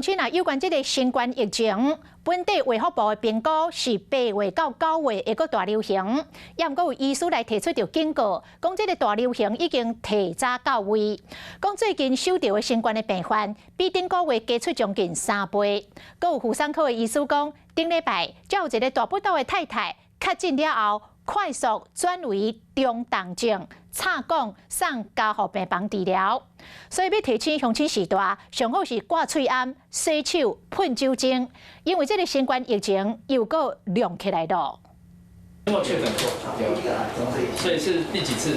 乡亲啊，有关这个新冠疫情，本地卫福部的评估是8月到9月会个大流行，也毋过有医师来提出着警告，讲这个大流行已经提早到位。讲最近收到的新冠的病患比顶个月加出将近3倍。佮有妇产科的医师讲，顶礼拜才有一个大埔道的太太确诊了后，快速转为中重症。 插管送加护病房治疗，所以要提醒乡亲时代，上好是挂喙罨、洗手、喷酒精，因为这个新冠疫情又搁亮起来了。有没有确诊过？所以是第几次？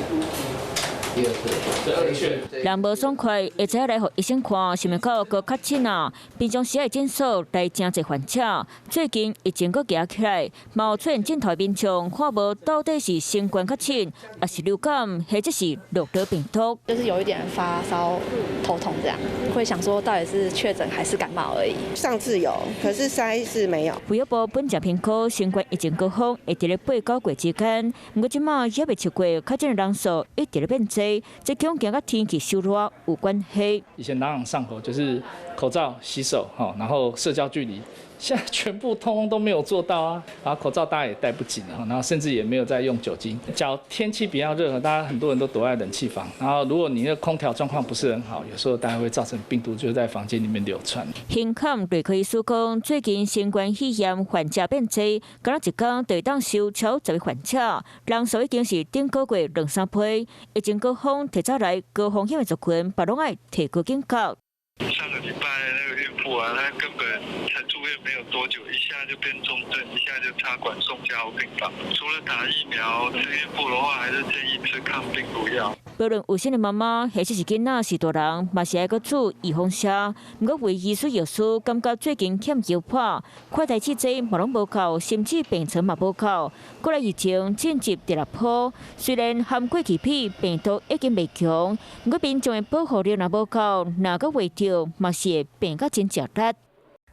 第二次。人无爽快，会知来互医生看，想要到个确诊啊。平常时的诊所来真侪患者，最近疫情搁举起来，冒出现镜头民众看无到底是新冠确诊，还是流感，或者是落得病毒。就是有一点发烧、头痛这样，会想说到底是确诊还是感冒而已。上次有，可是筛是没有。卫福部本正评估新冠疫情高峰会伫咧8、9月之间，不过即马也未超过确诊的人数一直咧变多。 这跟今个天气湿热有关系。以前朗朗上口就是口罩、洗手，然后社交距离，现在全部通通都没有做到啊。然后口罩大家也戴不紧了，然后甚至也没有在用酒精。假如天气比较热，大家很多人都躲在冷气房。然后如果你那空调状况不是很好，有时候大概会造成病毒就在房间里面流传。新坎内科医师讲，最近新冠肺炎患者变多，敢若一天就当收超10位患者，人数已经是顶个月2、3倍。疫情高峰提早来，高风险的族群，别拢爱提高警觉。 上个礼拜那个孕妇啊，她根本才住院没有多久，一下就变重症，一下就插管送加护病房。除了打疫苗，吃孕妇的话，还是建议吃抗病毒药。无论有生的妈妈，或者是囡仔是大人，嘛是爱个煮预防针。不过为医师药师感觉最近欠药破，快代志济嘛拢无够，甚至病床嘛无够。过来疫情进入第6波，虽然含过去片病毒已经未强，不过民众的保护力若无够，哪个未着嘛是会变甲真吃力。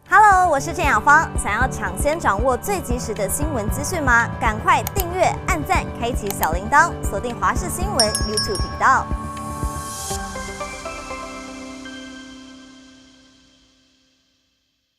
Hello， 我是郑雅芳。想要抢先掌握最及时的新闻资讯吗？赶快订阅、按赞、开启小铃铛，锁定华视新闻 YouTube 频道。